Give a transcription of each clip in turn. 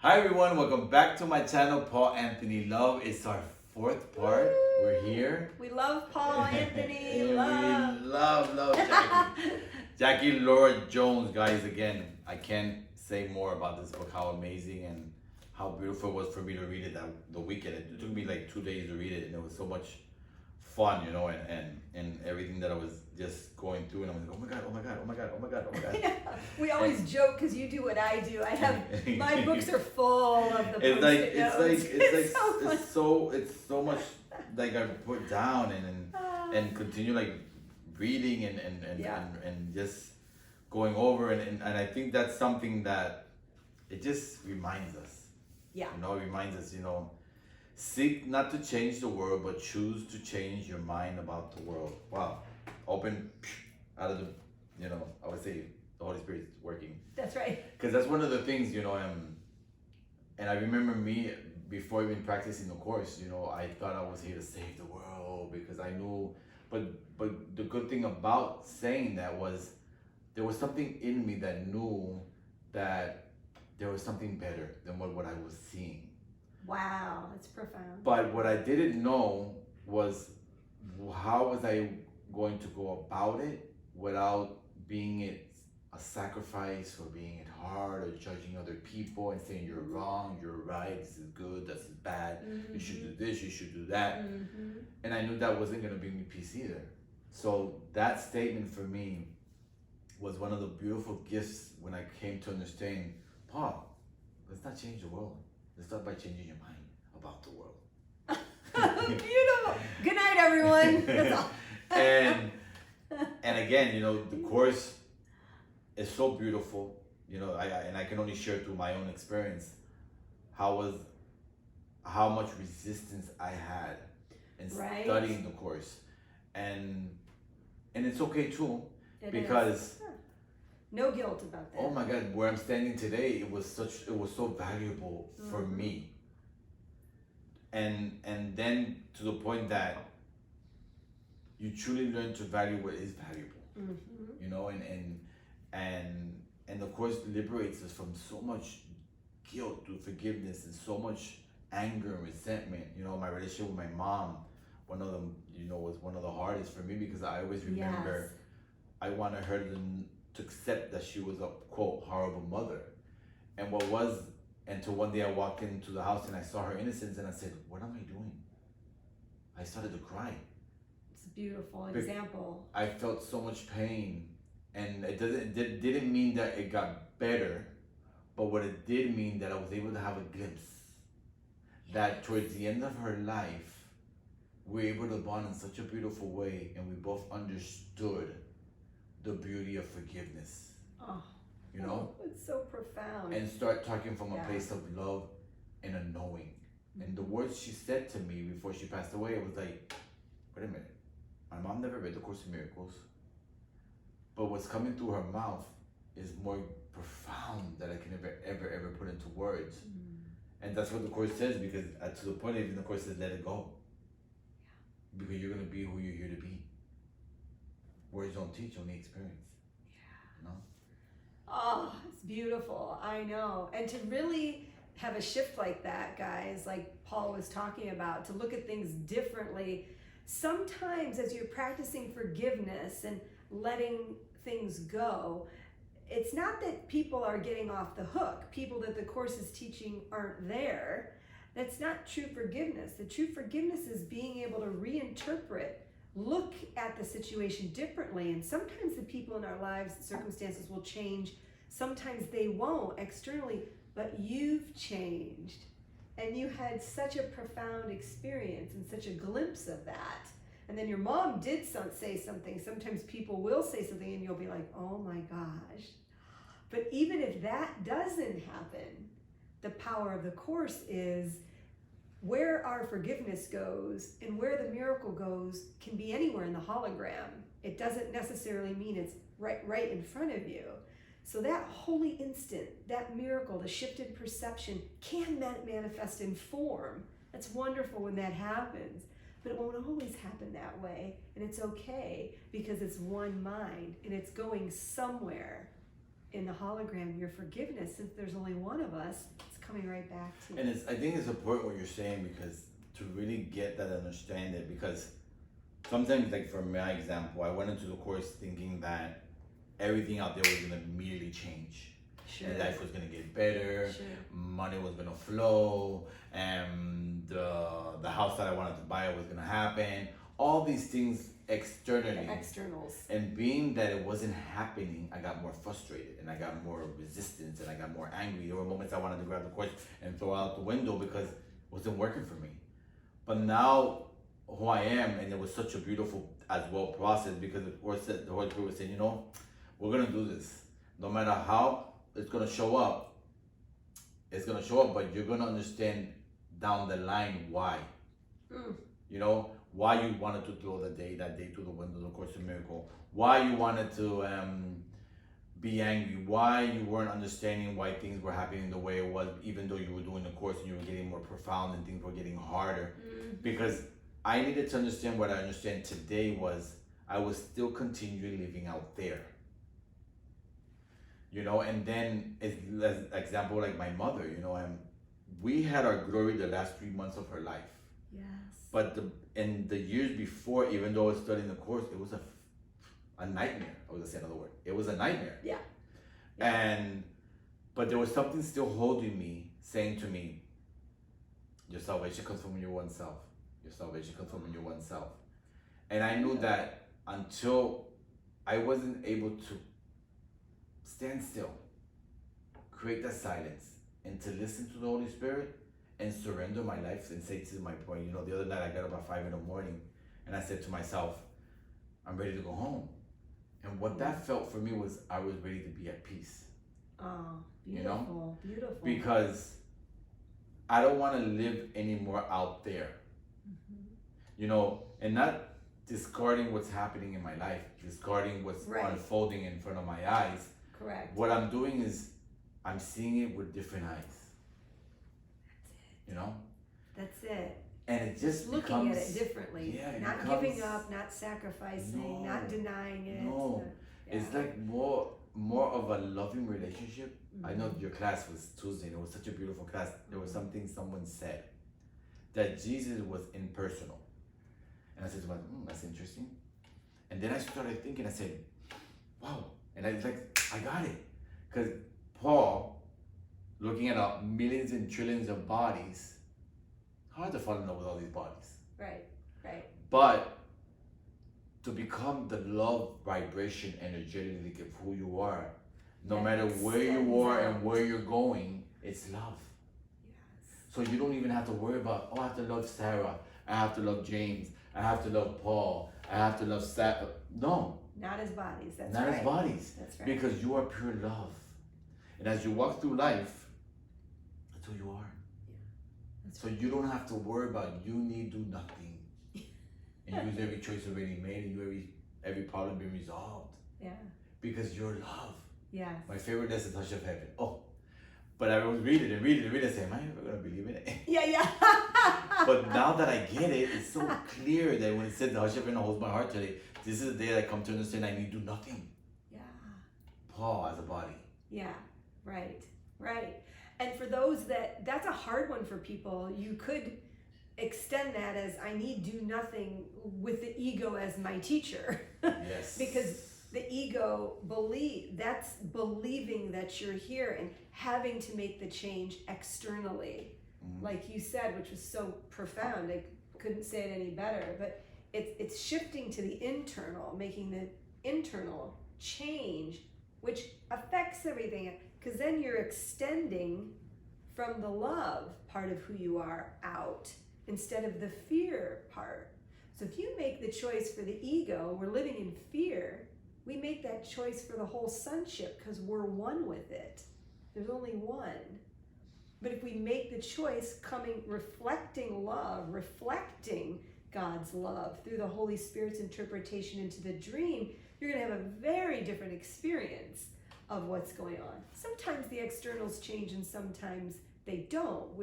Hi everyone, welcome back to my channel, Paul Anthony Love. It's our fourth part. We're here. We love Paul Anthony. And love. we love Jackie. Jackie Lora Jones, guys. Again, I can't say more about this book, how amazing and how beautiful it was for me to read it the weekend. It took me like 2 days to read it, and it was so much fun, and everything that I was just going through, and I was like, oh my god, oh my god, oh my god, oh my god, oh my god. Yeah. We always joke because you do what I do. I have my books are full of the It's post-it notes. it's so much like I put down and continue like reading and just going over and I think that's something that it just reminds us. Yeah. It reminds us, seek not to change the world, but choose to change your mind about the world. Wow. Open out of the, I would say the Holy Spirit's working. That's right. Because that's one of the things, and I remember me, before even practicing the course, I thought I was here to save the world because I knew, but the good thing about saying that was there was something in me that knew that there was something better than what I was seeing. Wow, that's profound. But what I didn't know was how was I going to go about it without being it a sacrifice or being it hard or judging other people and saying you're wrong, you're right, this is good, this is bad, you should do this, you should do that. And I knew that wasn't going to bring me peace either. So that statement for me was one of the beautiful gifts when I came to understand, Paul, let's not change the world. Let's start by changing your mind about the world. Beautiful. Good night, everyone. That's all. and again, the course is so beautiful. And I can only share through my own experience how much resistance I had in studying the course, and it's okay too, because no guilt about that. Oh my God, where I'm standing today, it was so valuable for me. And then to the point that you truly learn to value what is valuable. And the course liberates us from so much guilt through forgiveness and so much anger and resentment. My relationship with my mom, one of them, was one of the hardest for me because I always remember I wanted her to accept that she was a quote horrible mother, until one day I walked into the house and I saw her innocence and I said, what am I doing? I started to cry. It's a beautiful example. I felt so much pain, and it didn't mean that it got better, but what it did mean that I was able to have a glimpse that towards the end of her life we were able to bond in such a beautiful way, and we both understood the beauty of forgiveness. It's so profound. And start talking from a place of love and a knowing. And the words she said to me before she passed away, it was like, wait a minute, my mom never read the Course in Miracles, but what's coming through her mouth is more profound than I can ever put into words. And that's what the Course says, because to the point even the Course says, let it go. Because you're going to be who you're here to be. Words don't teach, only experience. Oh, it's beautiful. I know. And to really have a shift like that, guys, like Paul was talking about, to look at things differently. Sometimes as you're practicing forgiveness and letting things go, it's not that people are getting off the hook. People that the Course is teaching aren't there. That's not true forgiveness. The true forgiveness is being able to reinterpret, look at the situation differently. And sometimes the people in our lives, circumstances will change. Sometimes they won't externally, but you've changed. And you had such a profound experience and such a glimpse of that. And then your mom did say something. Sometimes people will say something and you'll be like, oh my gosh. But even if that doesn't happen, the power of the Course is where our forgiveness goes and where the miracle goes can be anywhere in the hologram. It doesn't necessarily mean it's right in front of you. So that holy instant, that miracle, the shifted perception can manifest in form. That's wonderful when that happens. But it won't always happen that way. And it's okay because it's one mind and it's going somewhere in the hologram. Your forgiveness, since there's only one of us, it's coming right back to you. And I think it's important what you're saying, because to really get that, understand it, because sometimes, like for my example, I went into the course thinking that everything out there was gonna immediately change. Sure. And life was gonna get better, Sure. money was gonna flow, and the house that I wanted to buy was gonna happen. All these things externally. The externals. And being that it wasn't happening, I got more frustrated and I got more resistance and I got more angry. There were moments I wanted to grab the course and throw out the window because it wasn't working for me. But now who I am, and it was such a beautiful as well process, because the Holy Spirit was saying, you know, we're gonna do this. No matter how it's gonna show up, but you're gonna understand down the line why. You know, why you wanted to throw that day through the window, of course, a miracle. Why you wanted to be angry. Why you weren't understanding why things were happening the way it was, even though you were doing the course and you were getting more profound and things were getting harder. Because I needed to understand what I understand today was I was still continually living out there. You know, and then as example, like my mother, you know, we had our glory the last 3 months of her life. Yes. But in the years before, even though I was studying the course, it was a nightmare. I was gonna say another word. It was a nightmare. Yeah. But there was something still holding me, saying to me, your salvation comes from your one self. Your salvation comes from your one self. And I knew that until I wasn't able to stand still, create that silence, and to listen to the Holy Spirit and surrender my life and say to my point, you know, the other night I got up at 5 a.m. and I said to myself, I'm ready to go home. And what that felt for me was I was ready to be at peace. Oh, beautiful, you know? Beautiful. Because I don't want to live anymore out there. You know, and not discarding what's happening in my life, discarding what's unfolding in front of my eyes. Correct. What I'm doing is I'm seeing it with different eyes. That's it. You know? That's it. And it just looking at it differently. Yeah, not giving up, not sacrificing, not denying it. No. It's like more of a loving relationship. I know your class was Tuesday and it was such a beautiful class. There was something someone said that Jesus was impersonal. And I said to myself, that's interesting. And then I started thinking, I said, wow. And I was like, I got it. Because Paul, looking at millions and trillions of bodies, hard to fall in love with all these bodies. Right. But to become the love vibration energetic of who you are, no matter where you are and where you're going, it's love. Yes. So you don't even have to worry about, I have to love Sarah, I have to love James, I have to love Paul, I have to love Sarah. No. Not as bodies, that's Not right. as bodies. That's right. Because you are pure love. And as you walk through life, that's who you are. That's So you don't have to worry about you need do nothing. And use every choice already made and every problem being resolved. Yeah. Because you're love. Yes. My favorite lesson, Touch of Heaven. Oh. But I was reading and say, am I ever gonna believe in it? Yeah. But now that I get it, it's so clear that when it says the hush of heaven holds my heart today, this is the day that I come to understand I need do nothing. Yeah. Paul as a body. Yeah. Right. And for those that's a hard one for people. You could extend that as I need do nothing with the ego as my teacher. Yes. Because the ego that's believing that you're here and having to make the change externally. Like you said, which was so profound. I couldn't say it any better, but it's shifting to the internal, making the internal change, which affects everything. Because then you're extending from the love part of who you are out instead of the fear part. So if you make the choice for the ego, we're living in fear, we make that choice for the whole sonship because we're one with it. There's only one. But if we make the choice reflecting love, reflecting God's love through the Holy Spirit's interpretation into the dream, you're going to have a very different experience of what's going on. Sometimes the externals change and sometimes they don't.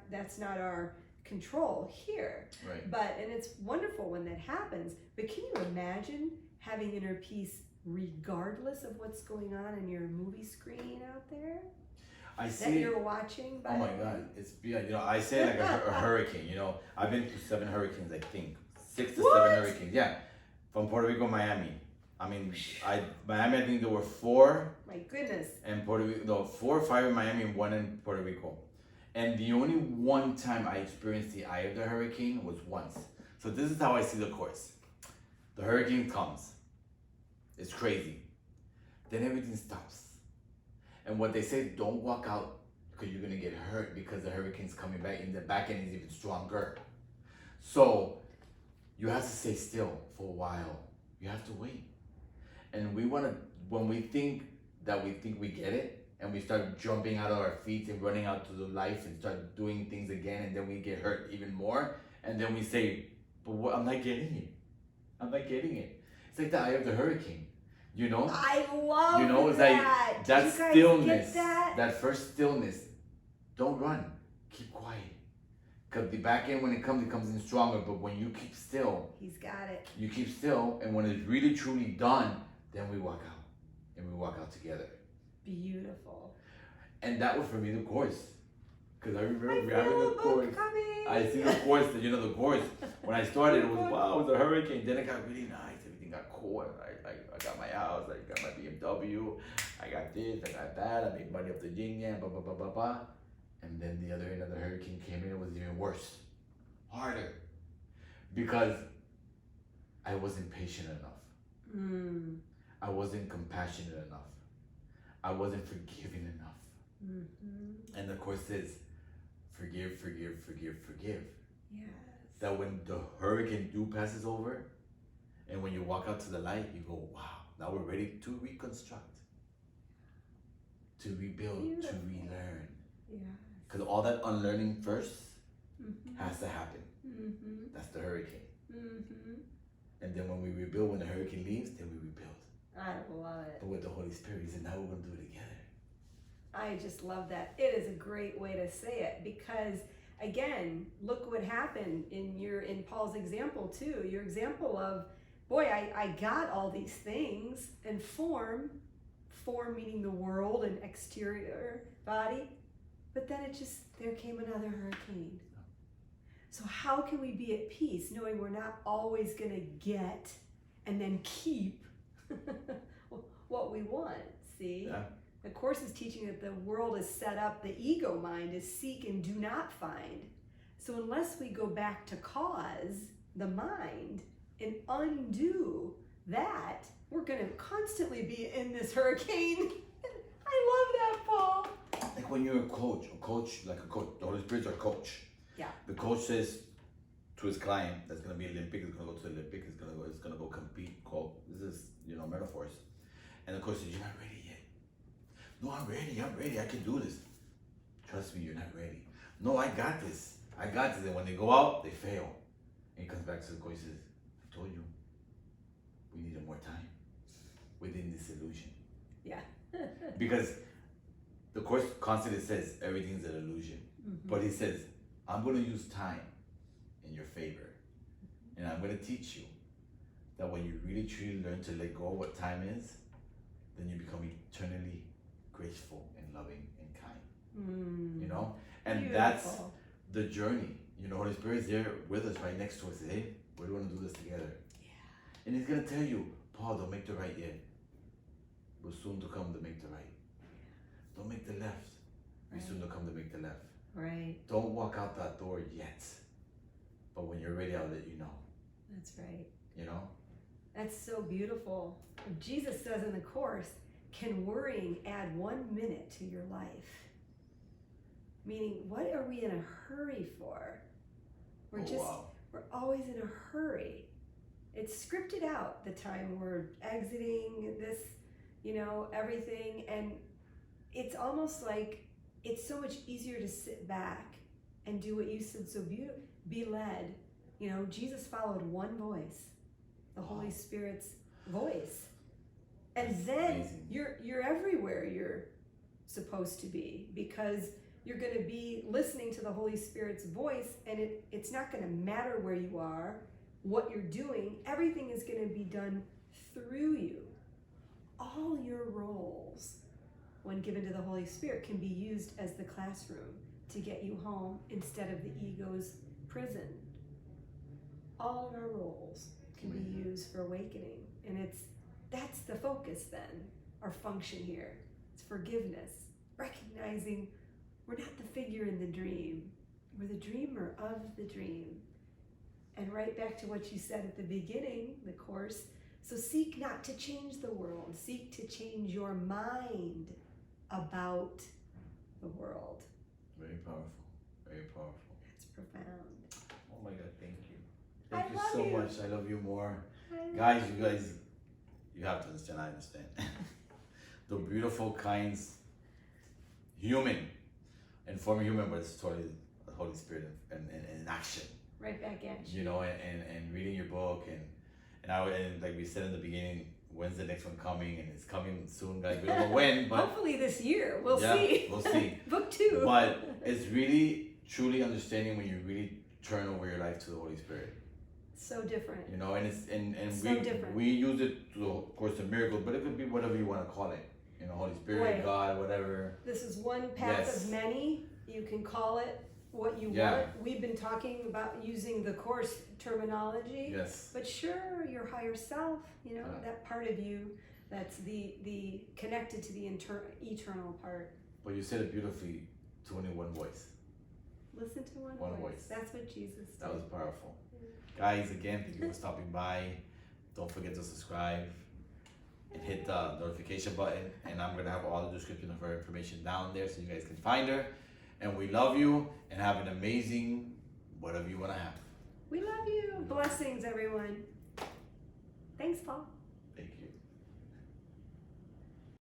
That's not our control here. Right. And it's wonderful when that happens. But can you imagine having inner peace regardless of what's going on in your movie screen out there? I that see. you're watching? By Oh my the way? God, it's beyond. I say like a hurricane. I've been through 7 hurricanes. I think 6 to 7 What? hurricanes. Yeah, from Puerto Rico, Miami. I mean, Miami. I think there were 4, My goodness. and Puerto Rico. No, 4 or 5 in Miami and 1 in Puerto Rico. And the only one time I experienced the eye of the hurricane was once. So this is how I see the course. The hurricane comes. It's crazy. Then everything stops. And what they say, don't walk out because you're gonna get hurt because the hurricane's coming back and the back end is even stronger. So you have to stay still for a while. You have to wait. And when we think we get it, and we start jumping out of our feet and running out to the life and start doing things again, and then we get hurt even more, and then we say, but what, I'm not getting it. I'm not getting it. It's like the eye of the hurricane, I love it's that. like that Did you guys stillness, get that? first stillness. Don't run, keep quiet. Because the back end, when it comes in stronger, but when you keep still, He's got it. you keep still, and when it's really truly done, then we walk out, and we walk out together. Beautiful. And that was for me the course, because I remember I having feel the a book course. coming. I see the course, the course. When I started, it was wow, it was a hurricane. Then it got really nice. Everything got cool. I got my house. I got my BMW. I got this. I got that. I made money off the yin yang. Blah blah blah blah blah. And then the other end of the hurricane came in. It was even worse, harder, because I wasn't patient enough. I wasn't compassionate enough. I wasn't forgiving enough. Mm-hmm. And the course says, forgive, forgive, forgive, forgive. Yes. That when the hurricane passes over, and when you walk out to the light, you go, wow, now we're ready to reconstruct, to rebuild, Beautiful. to relearn. Yeah. Because all that unlearning first Mm-hmm. has to happen. Mm-hmm. That's the hurricane. Mm-hmm. And then when we rebuild, when the hurricane leaves, then we rebuild. I love it. But with the Holy Spirit, he said, now we're going to do it together. I just love that. It is a great way to say it because, again, look what happened in Paul's example too. Your example of, boy, I got all these things and form meaning the world and exterior body, but then there came another hurricane. So how can we be at peace knowing we're not always going to get and then keep what we want? See? Yeah. The Course is teaching that the world is set up, the ego mind is seek and do not find. So unless we go back to cause, the mind, and undo that, we're going to constantly be in this hurricane. I love that, Paul. Like when you're a coach, the Holy Spirit's our coach. Yeah. The coach says to his client that's gonna be Olympic, is gonna go to the Olympic, is gonna go compete. This is metaphors. And the coach says, you're not ready yet. No, I'm ready, I can do this. Trust me, you're not ready. No, I got this. And when they go out, they fail. And he comes back to the coach and says, I told you, we needed more time within this illusion. Yeah. Because the Course constantly says everything's an illusion. Mm-hmm. But he says, I'm going to use time in your favor. And I'm going to teach you that when you really truly learn to let go of what time is, then you become eternally graceful and loving and kind. And Beautiful. that's the journey. Holy Spirit's there with us, right next to us. Hey, we're going to do this together. Yeah. And he's going to tell you, Paul, don't make the right yet. We're soon to come to make the right. Don't make the left. We're soon to come to make the left. Right. Don't walk out that door yet. But when you're ready, I'll let you know. That's right. That's so beautiful. Jesus says in the Course, can worrying add 1 minute to your life? Meaning, what are we in a hurry for? We're always in a hurry. It's scripted out, the time we're exiting this, everything. And it's almost like it's so much easier to sit back and do what you said so beautifully, be led. Jesus followed one voice, the Holy Spirit's voice. And That's then amazing. you're everywhere you're supposed to be, because you're going to be listening to the Holy Spirit's voice, and it's not going to matter where you are, what you're doing. Everything is going to be done through you. All your roles when given to the Holy Spirit, can be used as the classroom to get you home instead of the ego's prison. All of our roles can be used for awakening. And that's the focus then, our function here. It's forgiveness, recognizing we're not the figure in the dream. We're the dreamer of the dream. And right back to what you said at the beginning, the course, so seek not to change the world, seek to change your mind about the world. Very powerful. Very powerful. That's profound. Oh my God, thank you. I Thank you love so you. much. I love you more. I Guys, you have to understand, I understand. The beautiful, kind, human, and former human, but it's totally the Holy Spirit in action. right back at you. You know, and reading your book and like we said in the beginning, when's the next one coming? And it's coming soon, guys. We don't know when, but Hopefully this year. We'll yeah, see. we'll see. Book 2. But it's really truly understanding when you really turn over your life to the Holy Spirit. So different. You know, and it's and So different. we use it to, of course, a miracle, but it could be whatever you want to call it. You know, Holy Spirit, Right. God, whatever. This is one path Yes. of many. You can call it what you Yeah. want. We've been talking about using the course terminology. Yes. But sure, your higher self, you know, Yeah. that part of you that's the connected to the eternal part. But you said it beautifully to only one voice. Listen to one, One voice. voice. That's what Jesus did. That was powerful. Guys, again, thank you for stopping by. Don't forget to subscribe and hit the notification button. And I'm going to have all the description of her information down there so you guys can find her. And we love you and have an amazing whatever you want to have. We love you. Blessings, everyone. Thanks, Paul.